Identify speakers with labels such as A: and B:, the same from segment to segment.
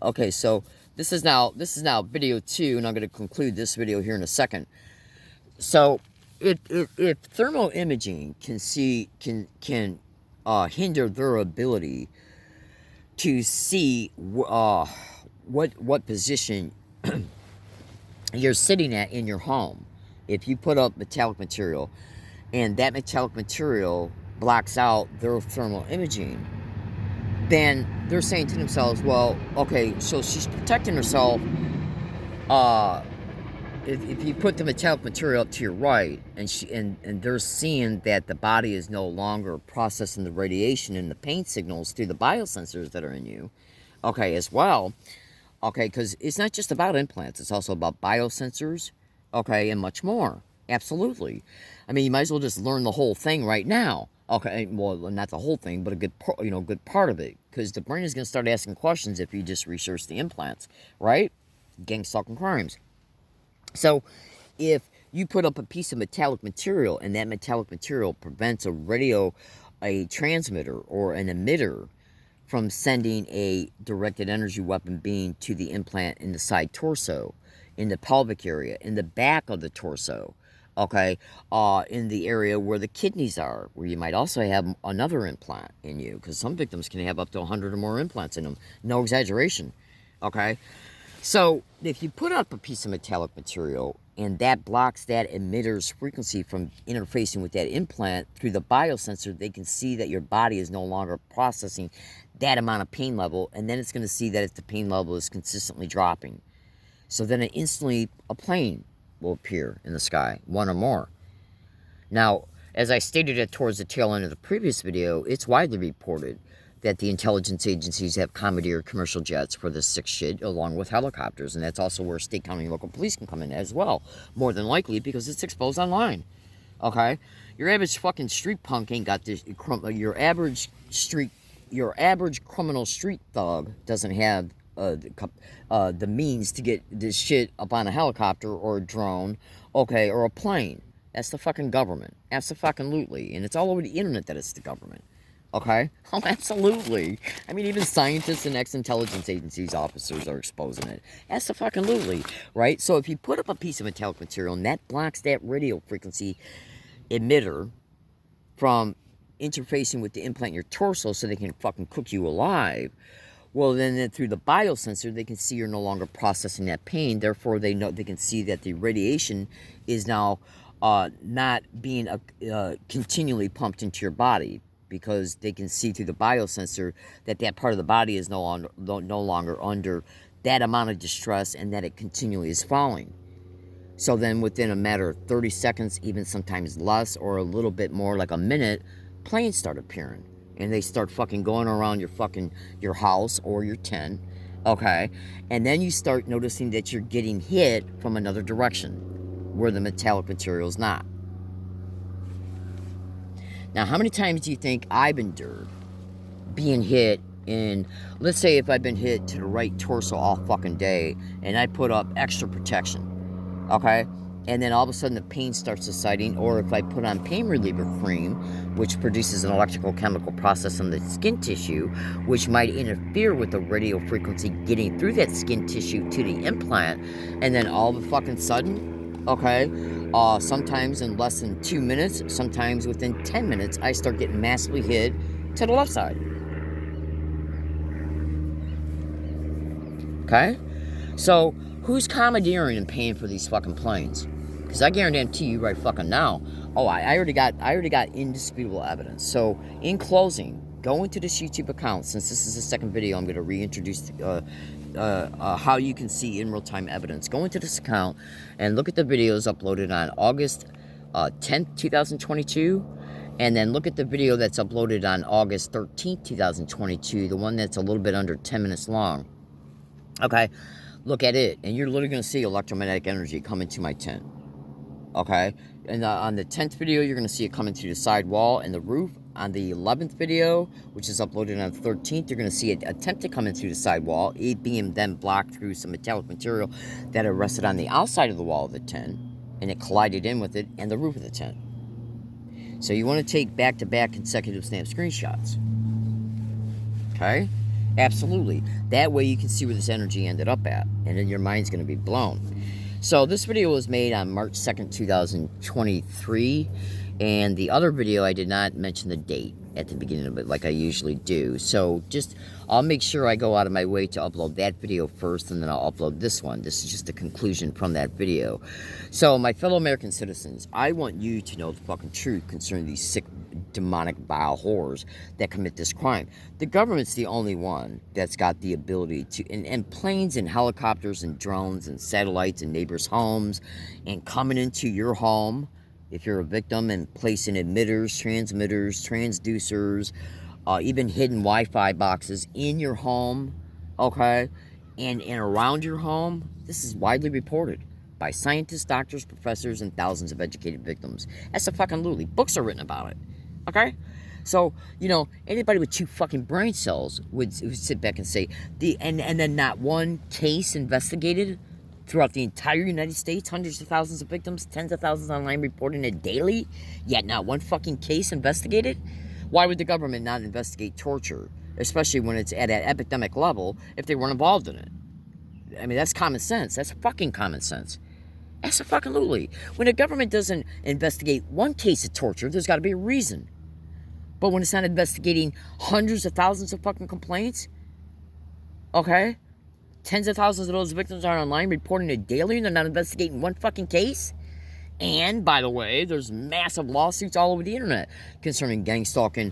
A: Okay, so this is now video 2, and I'm going to conclude this video here in a second. So, if thermal imaging can hinder their ability to see what position you're sitting at in your home, if you put up metallic material, and that metallic material blocks out their thermal imaging, then they're saying to themselves, well, okay, so she's protecting herself. Uh, if you put the metallic material up to your right, and they're seeing that the body is no longer processing the radiation and the pain signals through the biosensors that are in you, okay, as well, okay, because it's not just about implants, it's also about biosensors, okay, and much more. Absolutely. I mean, you might as well just learn the whole thing right now. Okay, well, not the whole thing, but a good part of it, because the brain is going to start asking questions if you just research the implants, right? Gang stalking crimes. So, if you put up a piece of metallic material and that metallic material prevents a transmitter or an emitter from sending a directed energy weapon beam to the implant in the side torso, in the pelvic area, in the back of the torso, okay, in the area where the kidneys are, where you might also have another implant in you, because some victims can have up to 100 or more implants in them. No exaggeration, okay? So, if you put up a piece of metallic material and that blocks that emitter's frequency from interfacing with that implant through the biosensor, they can see that your body is no longer processing that amount of pain level, and then it's going to see that if the pain level is consistently dropping. So then instantly a plane will appear in the sky, one or more. Now, as I stated it towards the tail end of the previous video, it's widely reported that the intelligence agencies have commandeered commercial jets for this sick shit, along with helicopters, and that's also where state, county, and local police can come in as well, more than likely, because it's exposed online. Okay, your average fucking street punk ain't got this. Your average criminal street thug doesn't have the means to get this shit up on a helicopter or a drone, okay, or a plane. That's the fucking government. Absolutely, and it's all over the internet that it's the government. Okay? Oh, absolutely. I mean, even scientists and ex-intelligence agencies officers are exposing it. Absolutely, right? So if you put up a piece of metallic material and that blocks that radio frequency emitter from interfacing with the implant in your torso so they can fucking cook you alive, well, then through the biosensor, they can see you're no longer processing that pain. Therefore, they can see that the radiation is now not being continually pumped into your body, because they can see through the biosensor that that part of the body is no longer under that amount of distress, and that it continually is falling. So then within a matter of 30 seconds, even sometimes less, or a little bit more, like a minute, planes start appearing. And they start fucking going around your house or your tent, okay? And then you start noticing that you're getting hit from another direction, where the metallic material is not. Now, how many times do you think I've endured being hit in, let's say if I've been hit to the right torso all fucking day, and I put up extra protection, okay? And then all of a sudden the pain starts subsiding, or if I put on pain reliever cream, which produces an electrical chemical process on the skin tissue, which might interfere with the radio frequency getting through that skin tissue to the implant, and then all of a fucking sudden, okay, sometimes in less than 2 minutes, sometimes within 10 minutes, I start getting massively hit to the left side. Okay? So, who's commandeering and paying for these fucking planes? Because I guarantee you right fucking now. Oh, I already got indisputable evidence. So, in closing, go into this YouTube account. Since this is the second video, I'm going to reintroduce how you can see in real-time evidence. Go into this account and look at the videos uploaded on August 10th, 2022. And then look at the video that's uploaded on August 13th, 2022. The one that's a little bit under 10 minutes long. Okay? Look at it, and you're literally going to see electromagnetic energy come into my tent. Okay? And on the 10th video, you're going to see it coming through the side wall and the roof. On the 11th video, which is uploaded on the 13th, you're going to see it attempt to come in through the side wall, it being then blocked through some metallic material that had rested on the outside of the wall of the tent, and it collided in with it and the roof of the tent. So you want to take back-to-back consecutive snap screenshots. Okay? Absolutely. That way you can see where this energy ended up at, and then your mind's going to be blown. So this video was made on March 2nd, 2023, and the other video I did not mention the date at the beginning of it like I usually do. So I'll make sure I go out of my way to upload that video first, and then I'll upload this one. This is just the conclusion from that video. So my fellow American citizens, I want you to know the fucking truth concerning these sick, demonic, vile whores that commit this crime. The government's the only one that's got the ability to, and planes and helicopters and drones and satellites in neighbors' homes and coming into your home if you're a victim and placing emitters, transmitters, transducers, even hidden Wi-Fi boxes in your home, okay, and around your home. This is widely reported by scientists, doctors, professors, and thousands of educated victims. That's a fucking literally. Books are written about it, okay? So, you know, anybody with 2 fucking brain cells would sit back and say, and then not one case investigated throughout the entire United States, hundreds of thousands of victims, tens of thousands online reporting it daily, yet not one fucking case investigated? Why would the government not investigate torture, especially when it's at an epidemic level, if they weren't involved in it? I mean, that's common sense. That's fucking common sense. That's a fucking literally. When the government doesn't investigate one case of torture, there's got to be a reason. But when it's not investigating hundreds of thousands of fucking complaints, okay? Tens of thousands of those victims are online reporting it daily, and they're not investigating one fucking case. And, by the way, there's massive lawsuits all over the internet concerning gang stalking,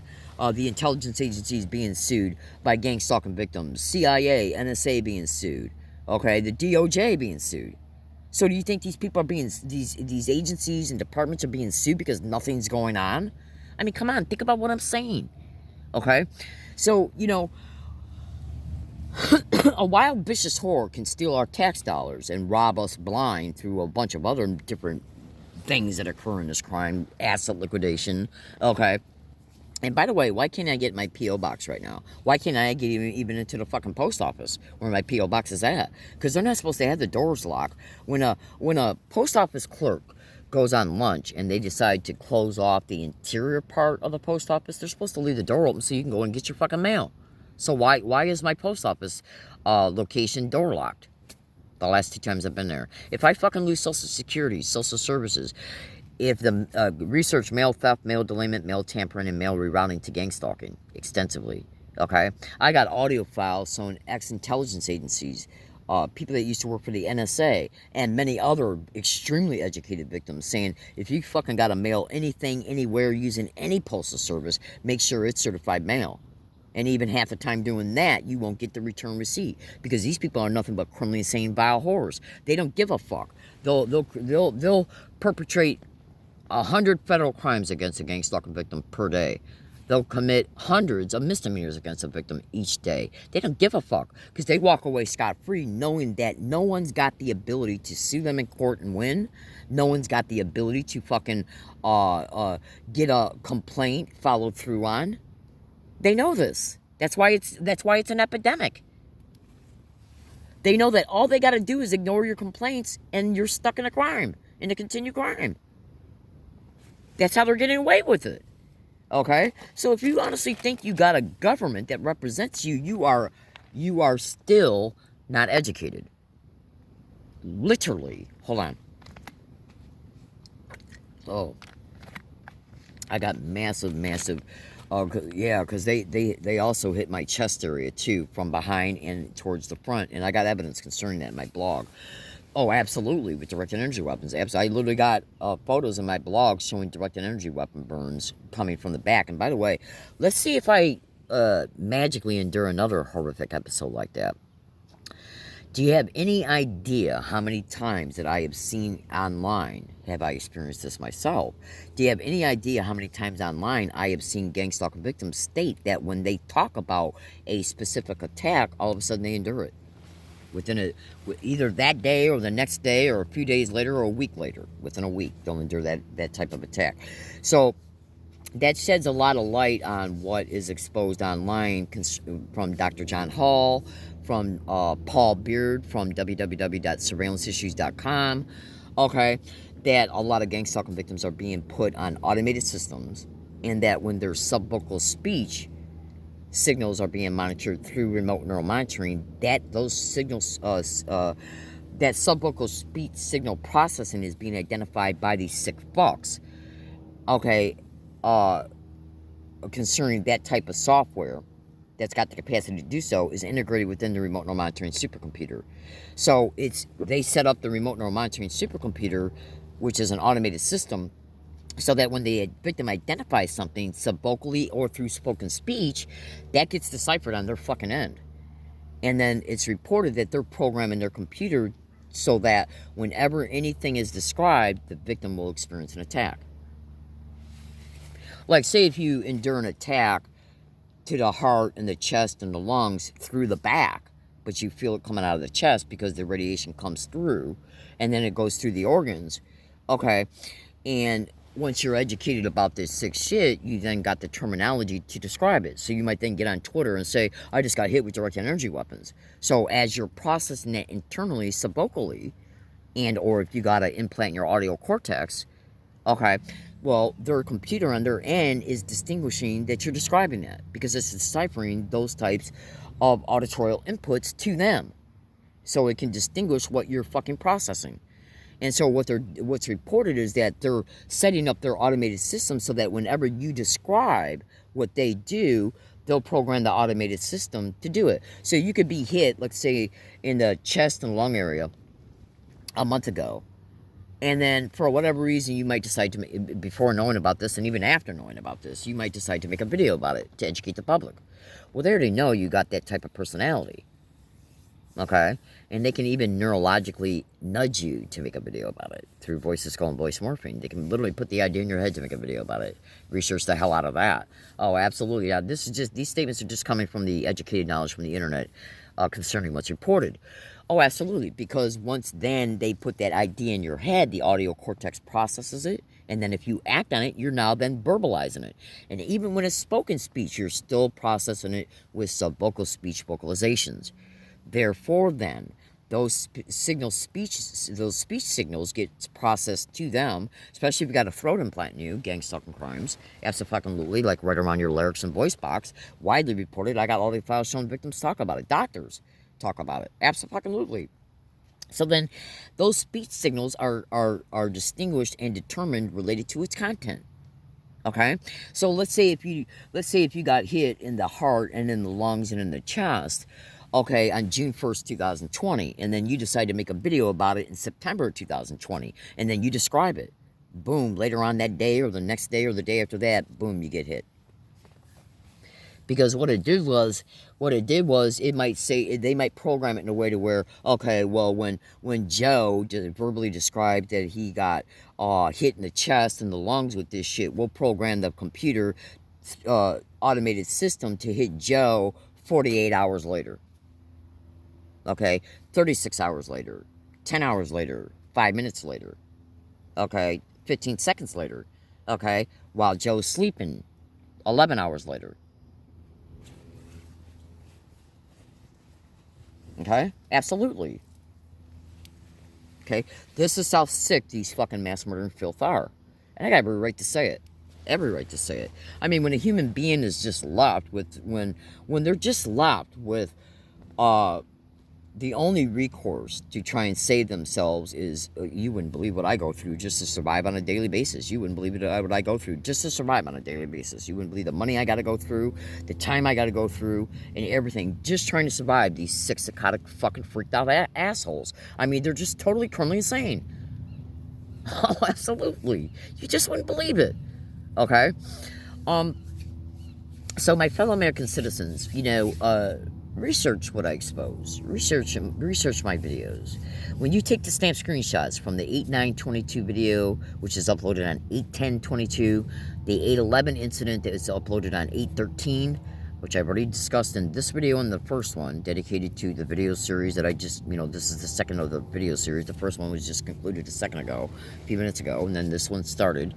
A: the intelligence agencies being sued by gang stalking victims, CIA, NSA being sued, okay, the DOJ being sued. So do you think these people are being, these agencies and departments are being sued because nothing's going on? I mean, come on, think about what I'm saying, okay? So, you know, a wild, vicious whore can steal our tax dollars and rob us blind through a bunch of other different things that occur in this crime, asset liquidation, okay? And by the way, why can't I get my P.O. box right now? Why can't I get even into the fucking post office where my P.O. box is at? Because they're not supposed to have the doors locked. When a post office clerk goes on lunch and they decide to close off the interior part of the post office, they're supposed to leave the door open so you can go and get your fucking mail. So why is my post office location door locked? The last 2 times I've been there. If I fucking lose Social Security, Social Services, if the research mail theft, mail delayment, mail tampering, and mail rerouting to gang stalking extensively, okay? I got audio files showing ex-intelligence agencies, people that used to work for the NSA, and many other extremely educated victims saying, if you fucking got to mail anything, anywhere, using any postal service, make sure it's certified mail. And even half the time doing that, you won't get the return receipt. Because these people are nothing but criminally insane, vile whores. They don't give a fuck. They'll perpetrate 100 federal crimes against a gang stalking victim per day. They'll commit hundreds of misdemeanors against a victim each day. They don't give a fuck. Because they walk away scot-free knowing that no one's got the ability to sue them in court and win. No one's got the ability to fucking get a complaint followed through on. They know this. That's why it's an epidemic. They know that all they got to do is ignore your complaints and you're stuck in a crime, in a continued crime. That's how they're getting away with it. Okay? So if you honestly think you got a government that represents you, you are still not educated. Literally. Hold on. Oh. I got massive yeah, because they also hit my chest area too, from behind and towards the front, and I got evidence concerning that in my blog. Oh, absolutely, with directed energy weapons. Absolutely, I literally got photos in my blog showing directed energy weapon burns coming from the back. And by the way, let's see if I magically endure another horrific episode like that. Do you have any idea how many times that I have seen online, have I experienced this myself? Do you have any idea how many times online I have seen gang stalking victims state that when they talk about a specific attack, all of a sudden they endure it? Within either that day or the next day or a few days later or a week later. Within a week, they'll endure that type of attack. So that sheds a lot of light on what is exposed online from Dr. John Hall, from Paul Beard, from www.surveillanceissues.com, okay, that a lot of gang stalking victims are being put on automated systems, and that when there's subvocal speech, signals are being monitored through remote neural monitoring, that those signals, that subvocal speech signal processing is being identified by these sick fucks. Okay, concerning that type of software that's got the capacity to do so is integrated within the remote neural monitoring supercomputer. So they set up the remote neural monitoring supercomputer, which is an automated system, so that when the victim identifies something subvocally or through spoken speech, that gets deciphered on their fucking end. And then it's reported that they're programming their computer so that whenever anything is described, the victim will experience an attack. Like, say if you endure an attack to the heart and the chest and the lungs through the back, but you feel it coming out of the chest because the radiation comes through, and then it goes through the organs, okay, and once you're educated about this sick shit, you then got the terminology to describe it. So you might then get on Twitter and say, I just got hit with directed energy weapons. So as you're processing that internally, subvocally, and or if you got to implant in your audio cortex, okay, well, their computer on their end is distinguishing that you're describing that because it's deciphering those types of auditorial inputs to them. So it can distinguish what you're fucking processing. And so what's reported is that they're setting up their automated system so that whenever you describe what they do, they'll program the automated system to do it. So you could be hit, let's say, in the chest and lung area a month ago. And then for whatever reason, you might decide to, before knowing about this and even after knowing about this, you might decide to make a video about it to educate the public. Well, they already know you got that type of personality. Okay? And they can even neurologically nudge you to make a video about it through voice disco and voice morphing. They can literally put the idea in your head to make a video about it. Research the hell out of that. Oh, absolutely. Yeah, these statements are just coming from the educated knowledge from the internet concerning what's reported. Oh, absolutely. Because once then they put that idea in your head, the audio cortex processes it. And then if you act on it, you're now then verbalizing it. And even when it's spoken speech, you're still processing it with subvocal speech vocalizations. Therefore, then, those speech signals get processed to them, especially if you got a throat implant in you, gang stalking crimes, absolutely, like right around your larynx and voice box, widely reported. I got all the files showing victims talk about it. Doctors talk about it. Absolutely. So then, those speech signals are distinguished and determined related to its content. Okay, so let's say if you got hit in the heart and in the lungs and in the chest, okay, on June 1st, 2020, and then you decide to make a video about it in September 2020, and then you describe it. Boom, later on that day or the next day or the day after that, boom, you get hit. Because what it did was it might say, they might program it in a way to where, okay, well, when Joe verbally described that he got hit in the chest and the lungs with this shit, we'll program the computer automated system to hit Joe 48 hours later. Okay, 36 hours later, 10 hours later, 5 minutes later, okay, 15 seconds later, okay, while Joe's sleeping 11 hours later. Okay, absolutely. Okay, this is how sick these fucking mass murdering filth are. And I got every right to say it. Every right to say it. I mean, when a human being is just left with, when they're just left with, the only recourse to try and save themselves is, you wouldn't believe what I go through just to survive on a daily basis. You wouldn't believe what I go through just to survive on a daily basis. You wouldn't believe the money I got to go through, the time I got to go through, and everything, just trying to survive these sick, psychotic, fucking freaked out assholes. I mean, they're just totally criminally insane. Oh, absolutely. You just wouldn't believe it. Okay? So my fellow American citizens, research what I expose. Research my videos. When you take the snap screenshots from the 8/9/22 video, which is uploaded on 8/10/22, the 8/11 incident that is uploaded on 8/13, which I've already discussed in this video and the first one, dedicated to the video series that I just, this is the second of the video series. The first one was just concluded a second ago, a few minutes ago, and then this one started.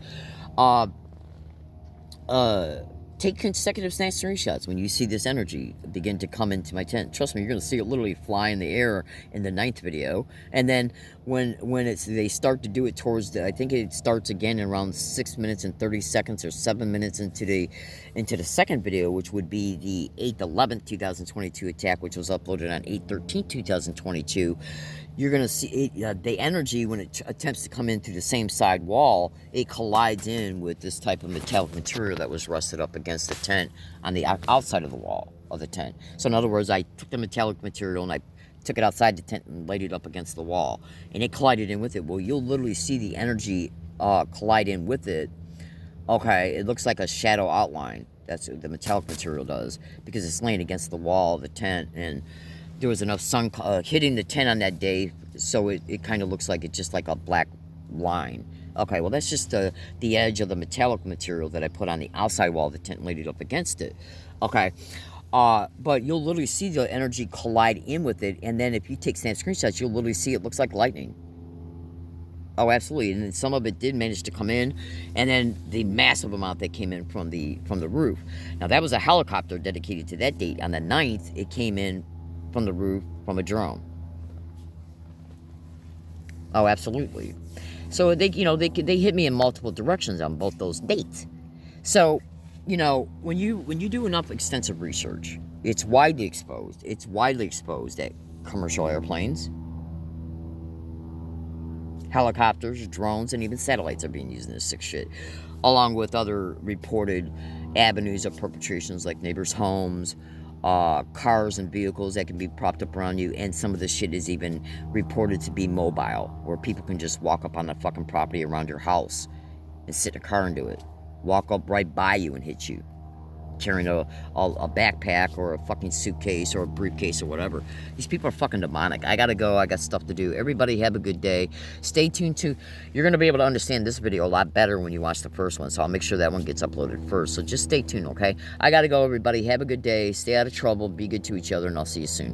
A: Take consecutive snap screenshots when you see this energy begin to come into my tent. Trust me, you're going to see it literally fly in the air in the 9th video. And then when they start to do it towards the, I think it starts again around 6 minutes and 30 seconds or 7 minutes into the second video, which would be the 8/11/2022 2022 attack, which was uploaded on 8/13/2022. 2022. You're going to see it, the energy, when it attempts to come in through the same side wall, it collides in with this type of metallic material that was rusted up against the tent on the outside of the wall of the tent. So in other words, I took the metallic material and I took it outside the tent and laid it up against the wall, and it collided in with it. Well, you'll literally see the energy collide in with it. Okay, it looks like a shadow outline. That's what the metallic material does, because it's laying against the wall of the tent, and there was enough sun hitting the tent on that day, so it kind of looks like it's just like a black line. Okay, well, that's just the edge of the metallic material that I put on the outside wall of the tent and laid it up against it. Okay, but you'll literally see the energy collide in with it, and then if you take snap screenshots, you'll literally see it looks like lightning. Oh, absolutely. And then some of it did manage to come in, and then the massive amount that came in from the roof. Now, that was a helicopter dedicated to that date. On the 9th, it came in from the roof from a drone. Oh, absolutely. So they hit me in multiple directions on both those dates. So, when you do enough extensive research, it's widely exposed. It's widely exposed that commercial airplanes, helicopters, drones, and even satellites are being used in this sick shit, along with other reported avenues of perpetrations like neighbors' homes, cars and vehicles that can be propped up around you, and some of this shit is even reported to be mobile, where people can just walk up on the fucking property around your house and sit in a car and do it. Walk up right by you and hit you, carrying a backpack or a fucking suitcase or a briefcase or whatever. These people are fucking demonic. I gotta go. I got stuff to do. Everybody have a good day. Stay tuned to... You're going to be able to understand this video a lot better when you watch the first one, so I'll make sure that one gets uploaded first. So just stay tuned, okay? I gotta go, everybody. Have a good day. Stay out of trouble. Be good to each other, and I'll see you soon.